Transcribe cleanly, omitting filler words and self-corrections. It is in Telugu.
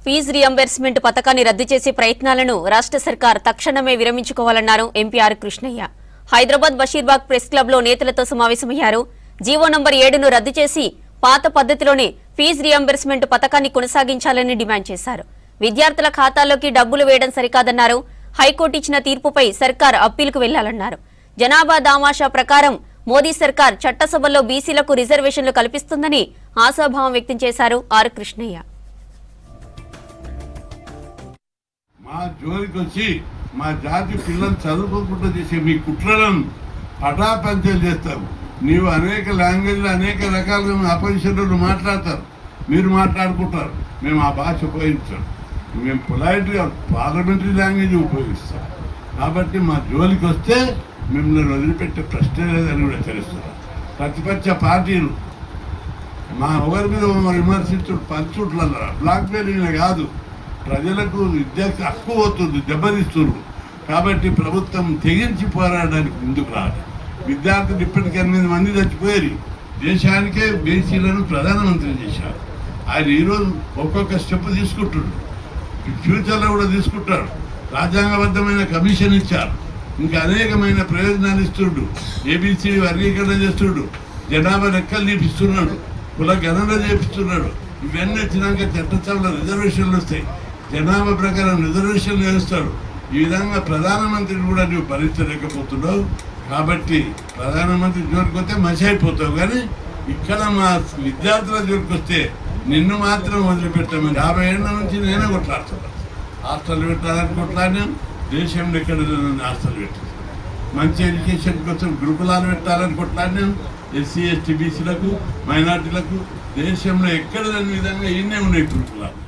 ఫీజు రియంబర్స్మెంట్ పథకాన్ని రద్దు చేసే ప్రయత్నాలను రాష్ట్ర సర్కార్ తక్షణమే విరమించుకోవాలన్నారు MP R Krishnaiah. Hyderabad Basheerbagh press club లో నేతలతో సమావేశమయ్యారు. జీవో నంబర్ 7ను రద్దు చేసి పాత పద్ధతిలోనే ఫీజు రియంబర్స్మెంట్ పథకాన్ని కొనసాగించాలని డిమాండ్ చేశారు. విద్యార్థుల ఖాతాల్లోకి డబ్బులు వేయడం సరికాదన్నారు. హైకోర్టు ఇచ్చిన తీర్పుపై సర్కార్ అప్పీలుకు వెళ్లాలన్నారు. జనాభా దామాషా ప్రకారం మోదీ సర్కార్ చట్టసభల్లో బీసీలకు రిజర్వేషన్లు కల్పిస్తుందని ఆశాభావం వ్యక్తం చేశారు ఆర్ కృష్ణయ్య. మా జోలికి వచ్చి మా జాతి పిల్లలు చదువుకోకుండా చేసే మీ కుట్రలను పటాపంచలు చేస్తావు. నీవు అనేక లాంగ్వేజ్లు అనేక రకాలుగా అపోజిషన్లు మాట్లాడతారు, మీరు మాట్లాడుకుంటారు. మేము ఆ భాష ఉపయోగించాం, మేము పొలైట్గా పార్లమెంటరీ లాంగ్వేజ్ ఉపయోగిస్తాం. కాబట్టి మా జోలికి వస్తే మిమ్మల్ని వదిలిపెట్టే ప్రశ్న లేదని కూడా తెలుస్తున్నారు. ప్రతిపక్ష పార్టీలు మా ఎవరి మీద విమర్శించుడు పంచుట్లన్నారు, బ్లాక్ మెయిలింగ్ కాదు, ప్రజలకు విద్యకు హక్కు అవుతుంది, దెబ్బతీస్తున్నారు. కాబట్టి ప్రభుత్వం తెగించి పోరాడడానికి ముందుకు రాదు. విద్యార్థులు ఇప్పటికీ 8 మంది చచ్చిపోయారు. దేశానికే బీసీలను ప్రధానమంత్రి చేశారు. ఆయన ఈరోజు ఒక్కొక్క స్టెప్ తీసుకుంటున్నాడు, ఫ్యూచర్లో కూడా తీసుకుంటాడు. రాజ్యాంగబద్ధమైన కమిషన్ ఇచ్చారు, ఇంకా అనేకమైన ప్రయోజనాలు ఇస్తుండు. ఏబిసిడి వర్గీకరణ చేస్తుడు, జనాభా లెక్కలు తీపిస్తున్నాడు, కుల గణన చేపిస్తున్నాడు. ఇవన్నీ వచ్చినాక చట్టసభలో రిజర్వేషన్లు వస్తాయి, జనాభా ప్రకారం రిజర్వేషన్లు వేస్తాడు. ఈ విధంగా ప్రధానమంత్రిని కూడా నువ్వు భరించలేకపోతున్నావు. కాబట్టి ప్రధానమంత్రి జోలికి వస్తే మసి అయిపోతావు. కానీ ఇక్కడ మా విద్యార్థుల జోలికి వస్తే నిన్ను మాత్రం వదిలిపెట్టామని 50 ఏళ్ళ నుంచి నేనే కొట్లాడుతున్నాను. హాస్టల్ పెట్టాలని కొట్లాడినాం, దేశంలో ఎక్కడ హాస్టల్ పెట్టాను. మంచి ఎడ్యుకేషన్ కోసం గురుకులాలు పెట్టాలని కొట్లాడినాం. ఎస్సీ ఎస్టీ బీసీలకు మైనార్టీలకు దేశంలో ఎక్కడ లేని విధంగా ఈయనే ఉన్నాయి గురుకులాలు.